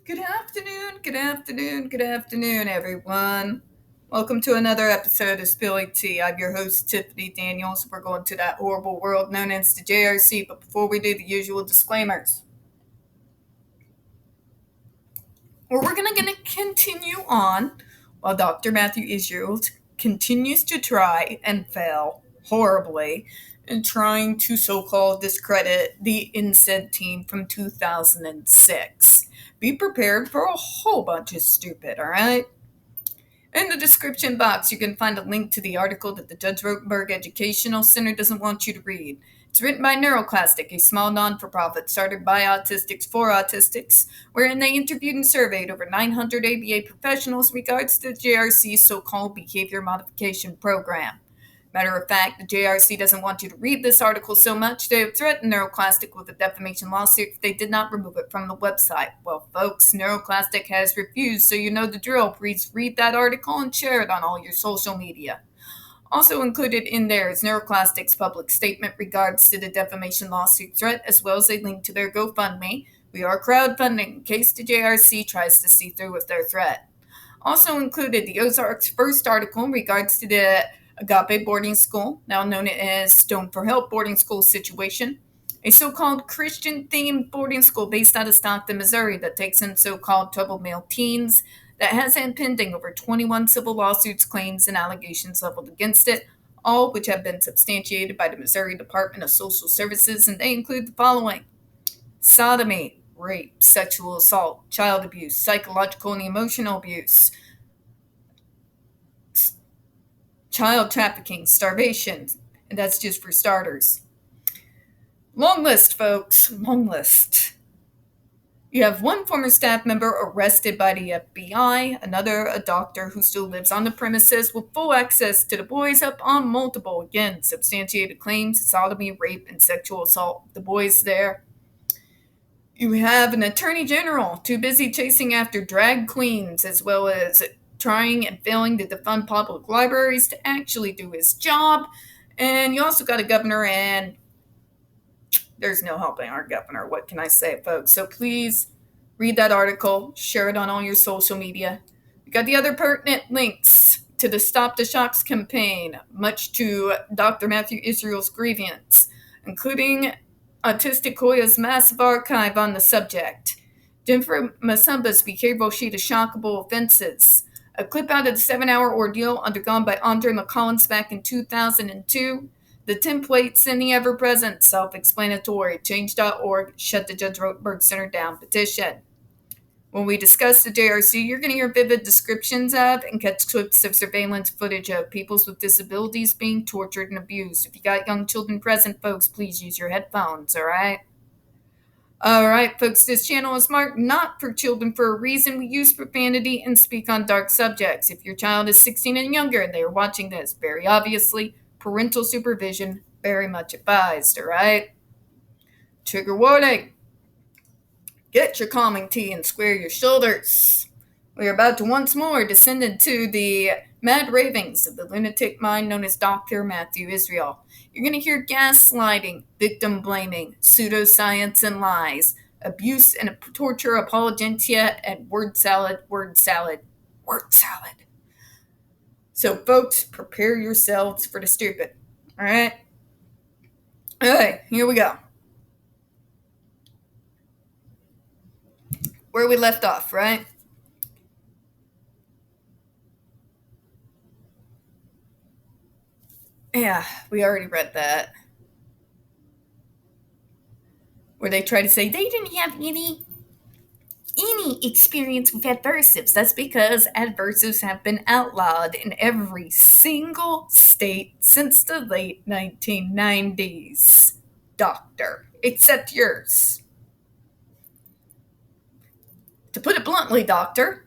Good afternoon, everyone. Welcome to another episode of Spilly Tea. I'm your host, Tiffany Daniels. We're going to that horrible world known as the JRC, but before we do, the usual disclaimers. We're going to continue on while Dr. Matthew Israel continues to try and fail horribly in trying to so-called discredit the INSEAD team from 2006. Be prepared for a whole bunch of stupid, all right? In the description box, you can find a link to the article that the Judge Rotenberg Educational Center doesn't want you to read. It's written by NeuroClastic, a small non-for-profit started by autistics for autistics, wherein they interviewed and surveyed over 900 ABA professionals in regards to the JRC's so-called behavior modification program. Matter of fact, the JRC doesn't want you to read this article so much, they have threatened NeuroClastic with a defamation lawsuit if they did not remove it from the website. Well, folks, NeuroClastic has refused, so you know the drill. Please read that article and share it on all your social media. Also included in there is NeuroClastic's public statement regards to the defamation lawsuit threat, as well as a link to their GoFundMe. We are crowdfunding in case the JRC tries to see through with their threat. Also included the Ozark's first article in regards to the Agape boarding school, now known as Stone for Help boarding school situation, a so-called Christian-themed boarding school based out of Stockton, Missouri that takes in so-called troubled male teens that has had pending over 21 civil lawsuits, claims, and allegations leveled against it, all which have been substantiated by the Missouri Department of Social Services, and they include the following: sodomy, rape, sexual assault, child abuse, psychological and emotional abuse, child trafficking, starvation, and that's just for starters. Long list, folks, long list. You have one former staff member arrested by the FBI, another a doctor who still lives on the premises with full access to the boys up on multiple, again, substantiated claims of sodomy, rape, and sexual assault. The boys there. You have an attorney general too busy chasing after drag queens, as well as trying and failing to defund public libraries to actually do his job. And you also got a governor, and there's no helping our governor. What can I say, folks? So please read that article, share it on all your social media. We got the other pertinent links to the Stop the Shocks campaign, much to Dr. Matthew Israel's grievance, including Autistic Hoya's massive archive on the subject, Jennifer Masumba's behavioral sheet of shockable offenses, a clip out of the 7-hour ordeal undergone by Andre McCollins back in 2002, the templates and the ever-present self-explanatory change.org shut the Judge Rotenberg Center down petition. When we discuss the JRC, you're going to hear vivid descriptions of and catch clips of surveillance footage of people with disabilities being tortured and abused. If you got young children present, folks, please use your headphones, all right? All right, folks, this channel is marked not for children for a reason. We use profanity and speak on dark subjects. If your child is 16 and younger and they are watching this, very obviously, parental supervision very much advised, all right? Trigger warning. Get your calming tea and square your shoulders. We are about to once more descend into the mad ravings of the lunatic mind known as Dr. Matthew Israel. You're going to hear gaslighting, victim blaming, pseudoscience and lies, abuse and torture, apologetia, and word salad. So, folks, prepare yourselves for the stupid. All right? Okay, here we go. Where we left off, right? Yeah, we already read that. Where they try to say they didn't have any experience with adversives. That's because adversives have been outlawed in every single state since the late 1990s. Doctor, except yours. To put it bluntly, doctor,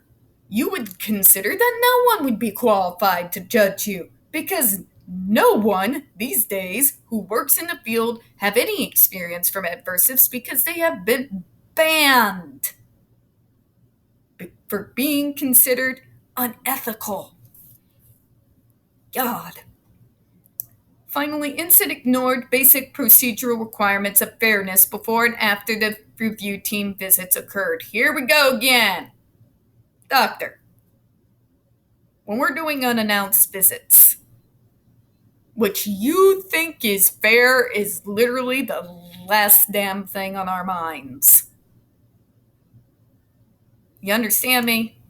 you would consider that no one would be qualified to judge you because no one these days who works in the field have any experience from adversives because they have been banned for being considered unethical. God. Finally, INSEAD ignored basic procedural requirements of fairness before and after the review team visits occurred. Here we go again. Doctor, when we're doing unannounced visits, what you think is fair is literally the last damn thing on our minds. You understand me?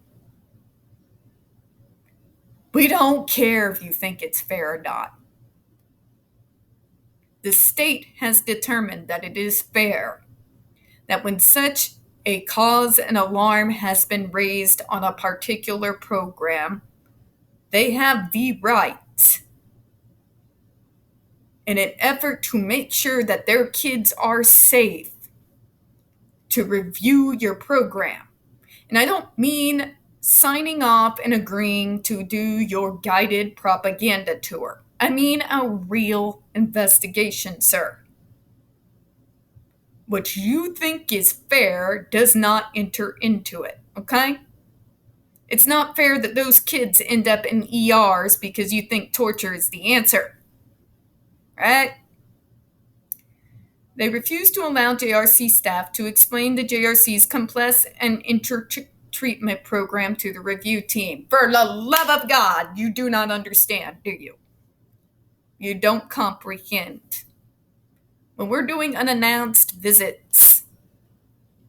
We don't care if you think it's fair or not. The state has determined that it is fair that when such a cause and alarm has been raised on a particular program, they have the right, in an effort to make sure that their kids are safe, to review your program. And I don't mean signing off and agreeing to do your guided propaganda tour. I mean a real investigation, sir. What you think is fair does not enter into it, okay? It's not fair that those kids end up in ERs because you think torture is the answer, right? They refuse to allow JRC staff to explain the JRC's complex and inter-treatment program to the review team. For the love of God, you do not understand, do you? You don't comprehend. When we're doing unannounced visits,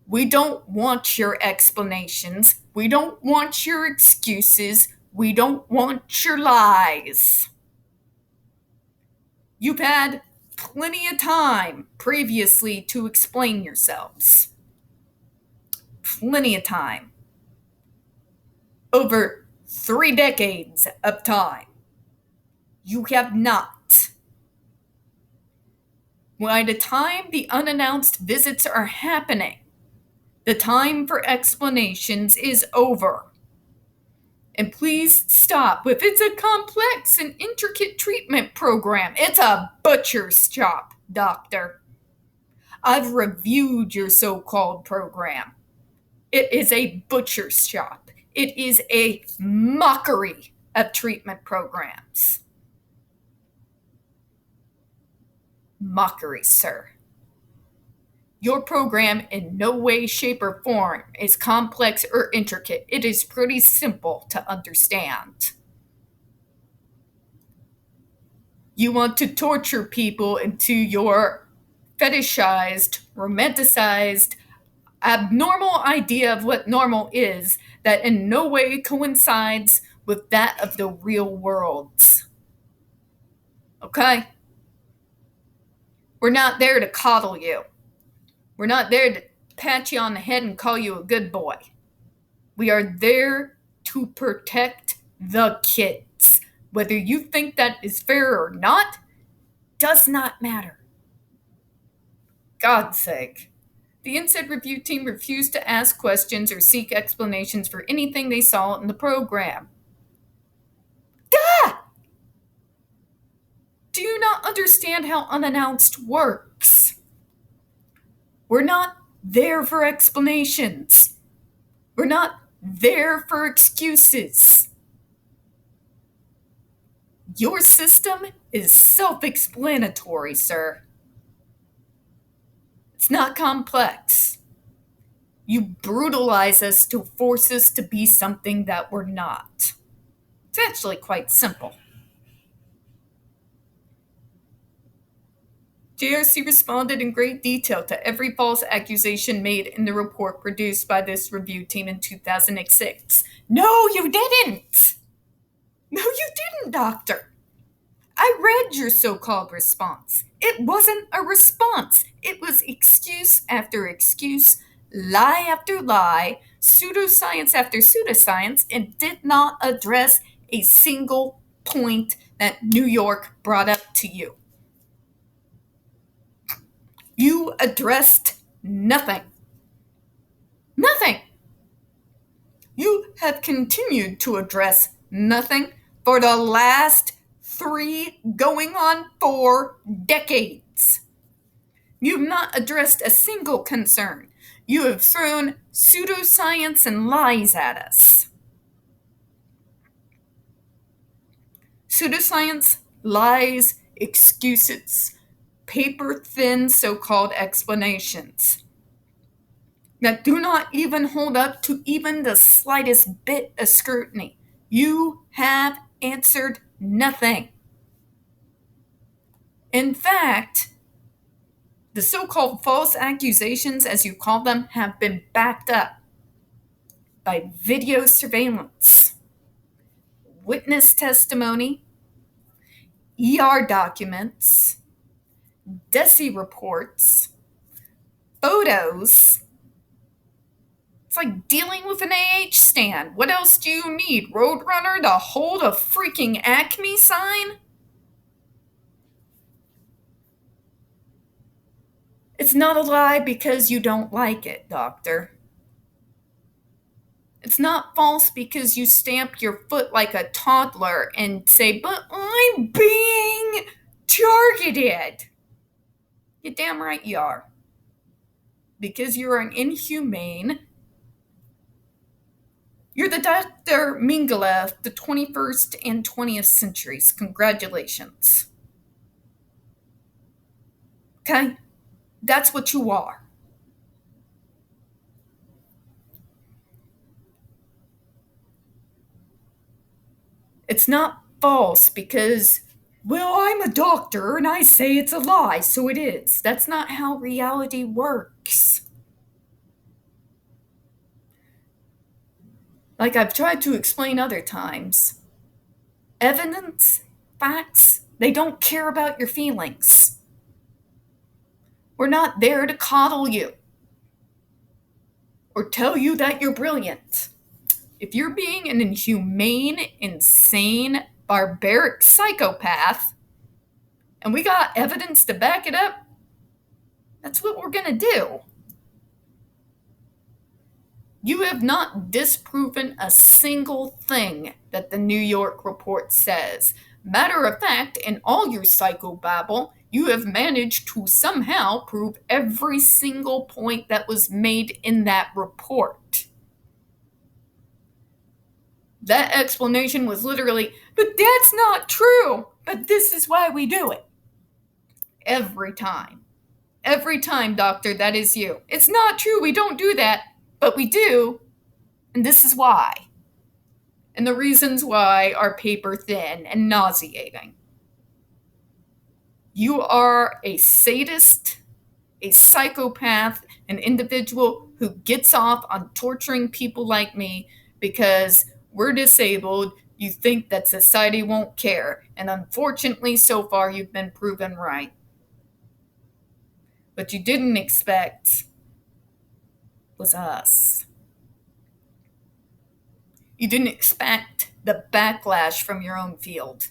we don't want your explanations. We don't want your excuses. We don't want your lies. You've had plenty of time previously to explain yourselves. Plenty of time. Over 3 decades of time. You have not. By the time the unannounced visits are happening, the time for explanations is over. And please stop. If it's a complex and intricate treatment program, it's a butcher's shop, doctor. I've reviewed your so-called program. It is a butcher's shop. It is a mockery of treatment programs. Mockery, sir. Your program in no way, shape, or form is complex or intricate. It is pretty simple to understand. You want to torture people into your fetishized, romanticized, abnormal idea of what normal is that in no way coincides with that of the real world. Okay? We're not there to coddle you. We're not there to pat you on the head and call you a good boy. We are there to protect the kids. Whether you think that is fair or not, does not matter. God's sake. The INSEAD review team refused to ask questions or seek explanations for anything they saw in the program. Gah! Do you not understand how unannounced works? We're not there for explanations. We're not there for excuses. Your system is self-explanatory, sir. It's not complex. You brutalize us to force us to be something that we're not. It's actually quite simple. JRC responded in great detail to every false accusation made in the report produced by this review team in 2006. No, you didn't! No, you didn't, doctor. I read your so-called response. It wasn't a response. It was excuse after excuse, lie after lie, pseudoscience after pseudoscience, and did not address a single point that New York brought up to you. You addressed nothing. Nothing. You have continued to address nothing for the last 3 going on 4 decades. You've not addressed a single concern. You have thrown pseudoscience and lies at us. Pseudoscience, lies, excuses, paper-thin so-called explanations. that do not even hold up to even the slightest bit of scrutiny. You have answered nothing. In fact, the so-called false accusations, as you call them, have been backed up by video surveillance, witness testimony, ER documents, DESI reports, photos. It's like dealing with an AH stand. What else do you need? Roadrunner to hold a freaking Acme sign? It's not a lie because you don't like it, doctor. It's not false because you stamp your foot like a toddler and say, but I'm being targeted. You're damn right you are. Because you're an inhumane. You're the Dr. Mengele of the 21st and 20th centuries. Congratulations. Okay? That's what you are. It's not false because, well, I'm a doctor and I say it's a lie, so it is. That's not how reality works. Like I've tried to explain other times, evidence, facts, they don't care about your feelings. We're not there to coddle you or tell you that you're brilliant. If you're being an inhumane, insane, barbaric psychopath, and we got evidence to back it up, that's what we're going to do. You have not disproven a single thing that the New York report says. Matter of fact, in all your psychobabble, you have managed to somehow prove every single point that was made in that report. That explanation was literally, but that's not true, but this is why we do it. Every time. Every time, doctor, that is you. It's not true, we don't do that, but we do, and this is why. And the reasons why are paper thin and nauseating. You are a sadist, a psychopath, an individual who gets off on torturing people like me because we're disabled. You think that society won't care. And unfortunately, so far, you've been proven right. What you didn't expect was us. You didn't expect the backlash from your own field.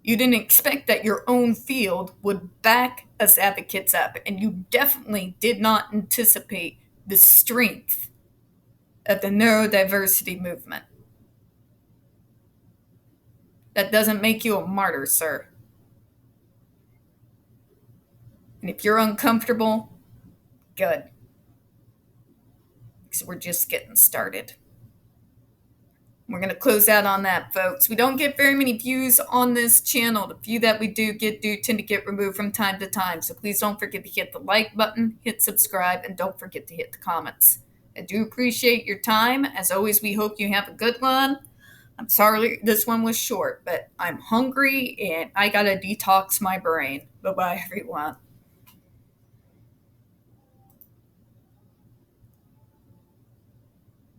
You didn't expect that your own field would back us advocates up, and you definitely did not anticipate the strength of the neurodiversity movement. That doesn't make you a martyr, sir. And if you're uncomfortable, good. Because we're just getting started. We're going to close out on that, folks. We don't get very many views on this channel. The few that we do tend to get removed from time to time. So please don't forget to hit the like button, hit subscribe, and don't forget to hit the comments. I do appreciate your time. As always, we hope you have a good one. I'm sorry this one was short, but I'm hungry and I got to detox my brain. Bye-bye, everyone.